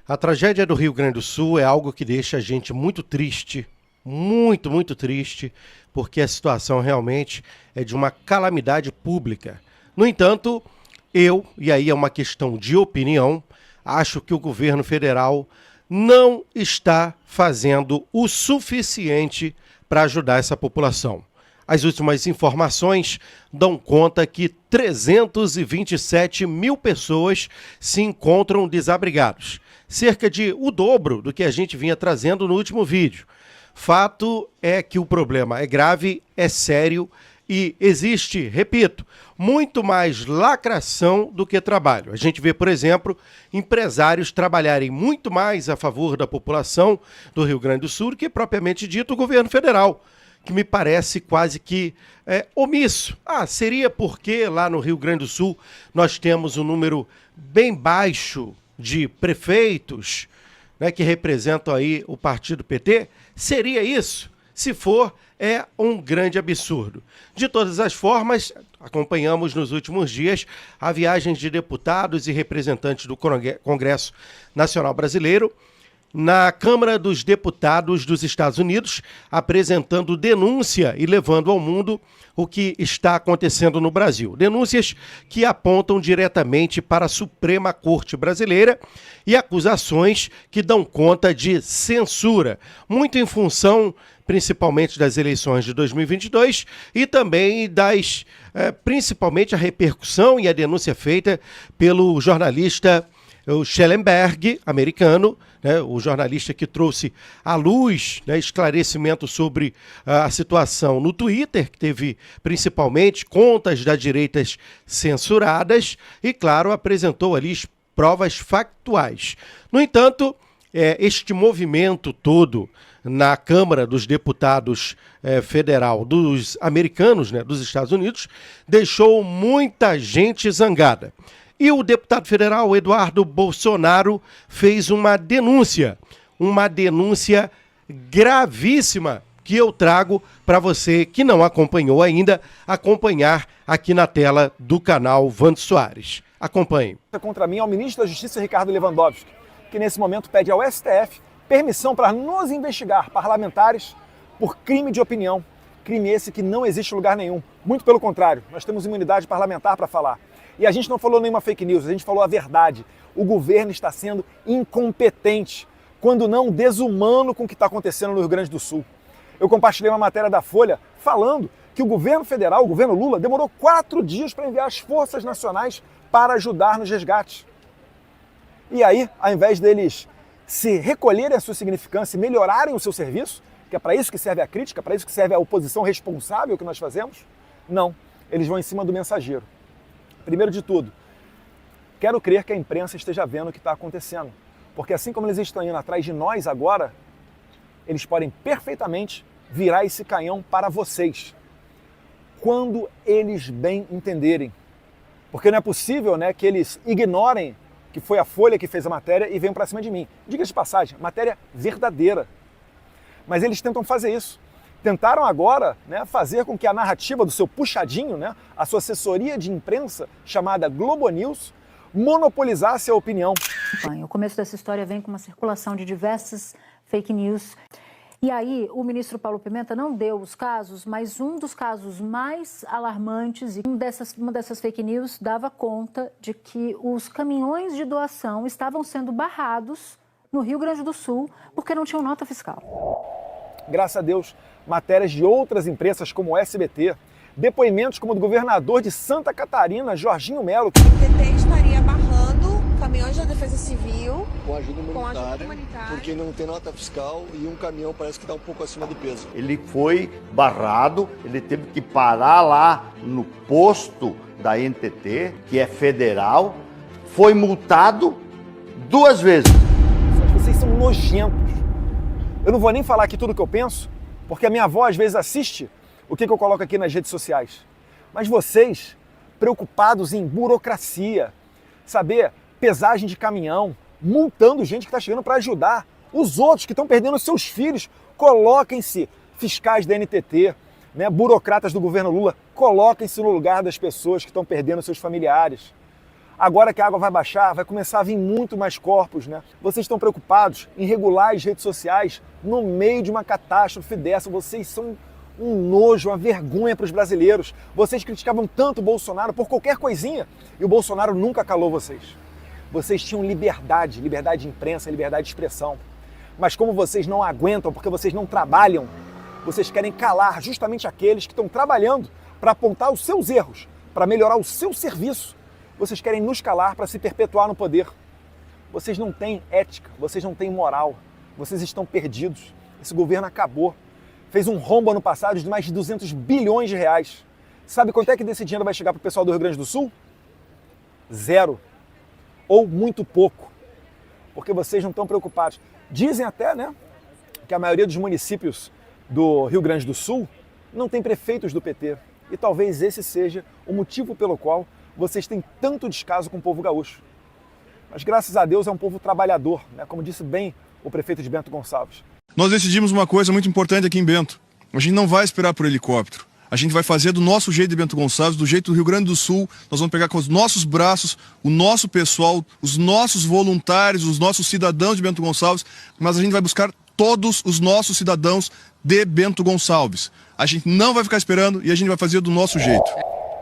A tragédia do Rio Grande do Sul é algo que deixa a gente muito triste, muito, muito triste, porque a situação realmente é de uma calamidade pública. No entanto, e aí é uma questão de opinião, acho que o governo federal não está fazendo o suficiente para ajudar essa população. As últimas informações dão conta que 327 mil pessoas se encontram desabrigados, cerca de o dobro do que a gente vinha trazendo no último vídeo. Fato é que o problema é grave, é sério e existe, repito, muito mais lacração do que trabalho. A gente vê, por exemplo, empresários trabalharem muito mais a favor da população do Rio Grande do Sul do que propriamente dito o governo federal, que me parece quase que omisso. Seria porque lá no Rio Grande do Sul nós temos um número bem baixo de prefeitos, né, que representam aí o partido PT? Seria isso? Se for, é um grande absurdo. De todas as formas, acompanhamos nos últimos dias a viagem de deputados e representantes do Congresso Nacional Brasileiro na Câmara dos Deputados dos Estados Unidos, apresentando denúncia e levando ao mundo o que está acontecendo no Brasil. Denúncias que apontam diretamente para a Suprema Corte Brasileira e acusações que dão conta de censura, muito em função principalmente das eleições de 2022 e também principalmente a repercussão e a denúncia feita pelo jornalista Schellenberg, americano, né, o jornalista que trouxe à luz, né, esclarecimento sobre a situação no Twitter, que teve principalmente contas da direita censuradas e, claro, apresentou ali provas factuais. No entanto, este movimento todo na Câmara dos Deputados Federal dos americanos, né, dos Estados Unidos, deixou muita gente zangada. E o deputado federal Eduardo Bolsonaro fez uma denúncia gravíssima que eu trago para você que não acompanhou ainda, acompanhar aqui na tela do canal Vando Soares. Acompanhe. Contra mim é o ministro da Justiça, Ricardo Lewandowski, que nesse momento pede ao STF permissão para nos investigar, parlamentares, por crime de opinião. Crime esse que não existe em lugar nenhum. Muito pelo contrário, nós temos imunidade parlamentar para falar. E a gente não falou nenhuma fake news, a gente falou a verdade. O governo está sendo incompetente, quando não desumano com o que está acontecendo no Rio Grande do Sul. Eu compartilhei uma matéria da Folha falando que o governo federal, o governo Lula, demorou 4 dias para enviar as forças nacionais para ajudar nos resgates. E aí, ao invés deles se recolherem a sua significância e melhorarem o seu serviço, que é para isso que serve a crítica, para isso que serve a oposição responsável que nós fazemos, não, eles vão em cima do mensageiro. Primeiro de tudo, quero crer que a imprensa esteja vendo o que está acontecendo, porque assim como eles estão indo atrás de nós agora, eles podem perfeitamente virar esse canhão para vocês, quando eles bem entenderem. Porque não é possível, né, que eles ignorem que foi a Folha que fez a matéria e venham para cima de mim. Diga de passagem, matéria verdadeira. Mas eles tentam fazer isso. Tentaram agora, né, fazer com que a narrativa do seu puxadinho, né, a sua assessoria de imprensa, chamada Globo News, monopolizasse a opinião. O começo dessa história vem com uma circulação de diversas fake news. E aí, o ministro Paulo Pimenta não deu os casos, mas um dos casos mais alarmantes, e uma dessas fake news dava conta de que os caminhões de doação estavam sendo barrados no Rio Grande do Sul porque não tinham nota fiscal. Graças a Deus, matérias de outras imprensas como o SBT, depoimentos como o do governador de Santa Catarina, Jorginho Melo. O PT estaria barrando caminhões da Defesa Civil com ajuda humanitária, porque não tem nota fiscal e um caminhão parece que está um pouco acima do peso. Ele foi barrado, ele teve que parar lá no posto da NTT, que é federal, foi multado 2 vezes. Vocês são nojentos. Eu não vou nem falar aqui tudo o que eu penso, porque a minha avó às vezes assiste o que eu coloco aqui nas redes sociais. Mas vocês, preocupados em burocracia, saber pesagem de caminhão, multando gente que está chegando para ajudar os outros que estão perdendo seus filhos, coloquem-se fiscais da NTT, né, burocratas do governo Lula, coloquem-se no lugar das pessoas que estão perdendo seus familiares. Agora que a água vai baixar, vai começar a vir muito mais corpos, né? Vocês estão preocupados em regular as redes sociais no meio de uma catástrofe dessa. Vocês são um nojo, uma vergonha para os brasileiros. Vocês criticavam tanto o Bolsonaro por qualquer coisinha e o Bolsonaro nunca calou vocês. Vocês tinham liberdade de imprensa, liberdade de expressão. Mas como vocês não aguentam, porque vocês não trabalham, vocês querem calar justamente aqueles que estão trabalhando para apontar os seus erros, para melhorar o seu serviço. Vocês querem nos calar para se perpetuar no poder. Vocês não têm ética, vocês não têm moral, vocês estão perdidos. Esse governo acabou. Fez um rombo ano passado de mais de 200 bilhões de reais. Sabe quanto é que desse dinheiro vai chegar para o pessoal do Rio Grande do Sul? 0. Ou muito pouco. Porque vocês não estão preocupados. Dizem até, né, que a maioria dos municípios do Rio Grande do Sul não tem prefeitos do PT. E talvez esse seja o motivo pelo qual vocês têm tanto descaso com o povo gaúcho. Mas graças a Deus é um povo trabalhador, né? Como disse bem o prefeito de Bento Gonçalves. Nós decidimos uma coisa muito importante aqui em Bento. A gente não vai esperar por helicóptero. A gente vai fazer do nosso jeito de Bento Gonçalves, do jeito do Rio Grande do Sul. Nós vamos pegar com os nossos braços, o nosso pessoal, os nossos voluntários, os nossos cidadãos de Bento Gonçalves, mas a gente vai buscar todos os nossos cidadãos de Bento Gonçalves. A gente não vai ficar esperando e a gente vai fazer do nosso jeito.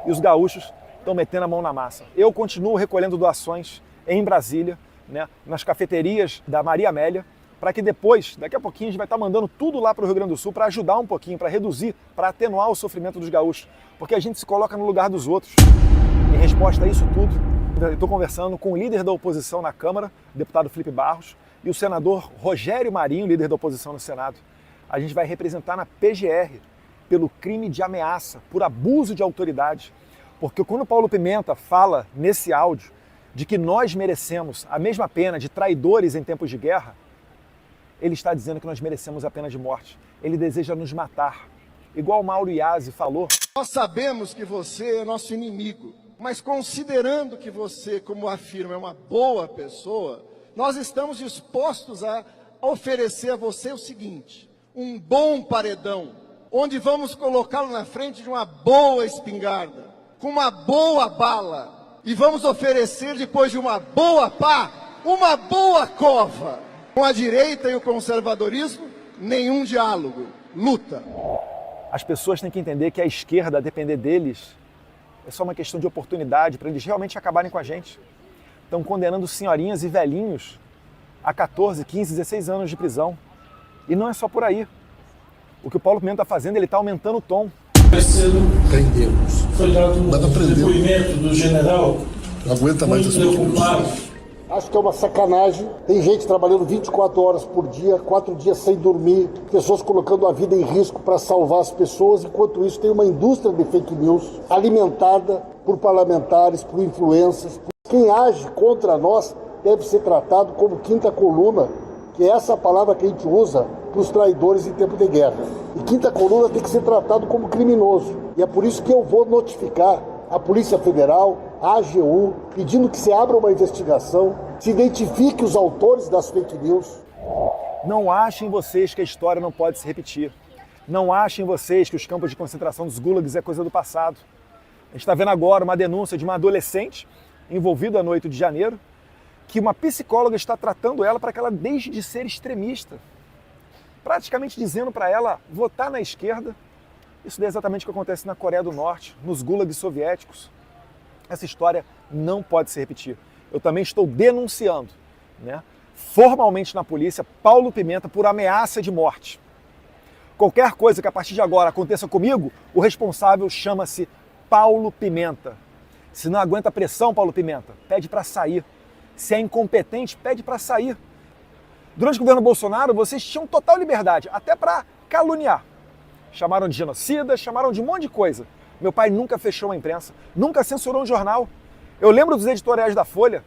E os gaúchos estão metendo a mão na massa. Eu continuo recolhendo doações em Brasília, né, nas cafeterias da Maria Amélia, para que depois, daqui a pouquinho, a gente vai estar mandando tudo lá para o Rio Grande do Sul para ajudar um pouquinho, para reduzir, para atenuar o sofrimento dos gaúchos, porque a gente se coloca no lugar dos outros. Em resposta a isso tudo, eu estou conversando com o líder da oposição na Câmara, o deputado Felipe Barros, e o senador Rogério Marinho, líder da oposição no Senado. A gente vai representar na PGR pelo crime de ameaça, por abuso de autoridade. Porque quando o Paulo Pimenta fala nesse áudio de que nós merecemos a mesma pena de traidores em tempos de guerra, ele está dizendo que nós merecemos a pena de morte. Ele deseja nos matar. Igual o Mauro Iazzi falou. Nós sabemos que você é nosso inimigo, mas considerando que você, como afirma, é uma boa pessoa, nós estamos dispostos a oferecer a você o seguinte: um bom paredão, onde vamos colocá-lo na frente de uma boa espingarda, com uma boa bala, e vamos oferecer, depois de uma boa pá, uma boa cova. Com a direita e o conservadorismo, nenhum diálogo, luta. As pessoas têm que entender que a esquerda, a depender deles, é só uma questão de oportunidade para eles realmente acabarem com a gente. Estão condenando senhorinhas e velhinhos a 14, 15, 16 anos de prisão. E não é só por aí. O que o Paulo Pimenta está fazendo, ele está aumentando o tom. Mais cedo foi dado um depoimento do general, não aguenta mais muito preocupado. Acho que é uma sacanagem. Tem gente trabalhando 24 horas por dia, 4 dias sem dormir, pessoas colocando a vida em risco para salvar as pessoas. Enquanto isso, tem uma indústria de fake news alimentada por parlamentares, por influencers. Quem age contra nós deve ser tratado como quinta coluna, que é essa palavra que a gente usa para os traidores em tempo de guerra. E quinta coluna tem que ser tratado como criminoso. E é por isso que eu vou notificar a Polícia Federal, a AGU, pedindo que se abra uma investigação, se identifique os autores das fake news. Não achem vocês que a história não pode se repetir. Não achem vocês que os campos de concentração dos gulags é coisa do passado. A gente está vendo agora uma denúncia de uma adolescente envolvida no 8 de janeiro, que uma psicóloga está tratando ela para que ela deixe de ser extremista. Praticamente dizendo para ela votar na esquerda. Isso é exatamente o que acontece na Coreia do Norte, nos gulags soviéticos. Essa história não pode se repetir. Eu também estou denunciando, né, formalmente na polícia, Paulo Pimenta por ameaça de morte. Qualquer coisa que a partir de agora aconteça comigo, o responsável chama-se Paulo Pimenta. Se não aguenta a pressão, Paulo Pimenta, pede para sair. Se é incompetente, pede para sair. Durante o governo Bolsonaro, vocês tinham total liberdade, até para caluniar. Chamaram de genocida, chamaram de um monte de coisa. Meu pai nunca fechou a imprensa, nunca censurou um jornal. Eu lembro dos editoriais da Folha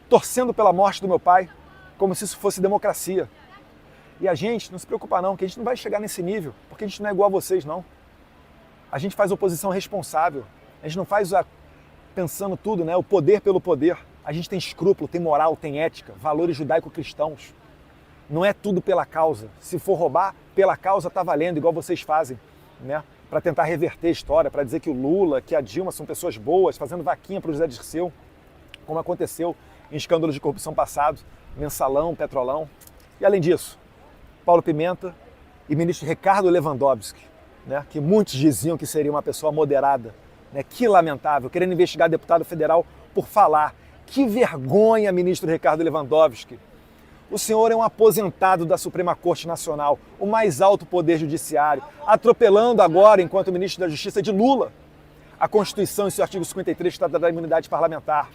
torcendo pela morte do meu pai, como se isso fosse democracia. E a gente, não se preocupa não, que a gente não vai chegar nesse nível, porque a gente não é igual a vocês, não. A gente faz oposição responsável, a gente não faz pensando tudo, né? O poder pelo poder. A gente tem escrúpulo, tem moral, tem ética, valores judaico-cristãos. Não é tudo pela causa. Se for roubar, pela causa tá valendo, igual vocês fazem, né? Para tentar reverter a história, para dizer que o Lula, que a Dilma são pessoas boas, fazendo vaquinha para o José Dirceu. como aconteceu em escândalos de corrupção passados, Mensalão, Petrolão. E além disso, Paulo Pimenta e ministro Ricardo Lewandowski, né, que muitos diziam que seria uma pessoa moderada, né, que lamentável, querendo investigar deputado federal por falar. Que vergonha, ministro Ricardo Lewandowski. O senhor é um aposentado da Suprema Corte Nacional, o mais alto poder judiciário, atropelando agora, enquanto ministro da Justiça de Lula, a Constituição e seu artigo 53 que trata da imunidade parlamentar.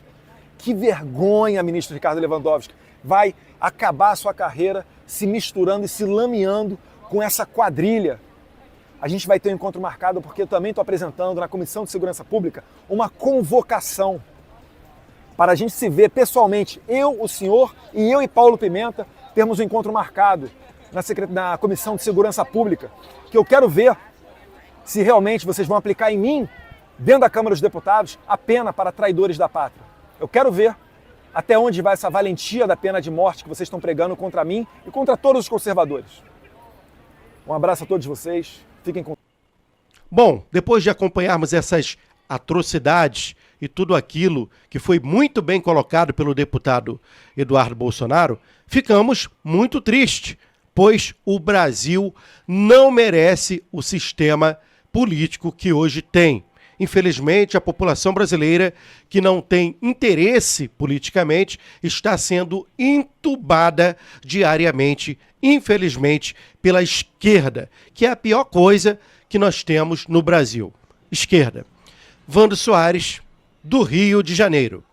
Que vergonha, ministro Ricardo Lewandowski. Vai acabar a sua carreira se misturando e se lameando com essa quadrilha. A gente vai ter um encontro marcado porque eu também estou apresentando na Comissão de Segurança Pública uma convocação para a gente se ver pessoalmente, eu, o senhor e eu e Paulo Pimenta, temos um encontro marcado na Comissão de Segurança Pública, que eu quero ver se realmente vocês vão aplicar em mim, dentro da Câmara dos Deputados, a pena para traidores da pátria. Eu quero ver até onde vai essa valentia da pena de morte que vocês estão pregando contra mim e contra todos os conservadores. Um abraço a todos vocês, fiquem com... Bom, depois de acompanharmos essas atrocidades e tudo aquilo que foi muito bem colocado pelo deputado Eduardo Bolsonaro, ficamos muito tristes, pois o Brasil não merece o sistema político que hoje tem. Infelizmente, a população brasileira, que não tem interesse politicamente, está sendo entubada diariamente, infelizmente, pela esquerda, que é a pior coisa que nós temos no Brasil. Esquerda. Wando Soares, do Rio de Janeiro.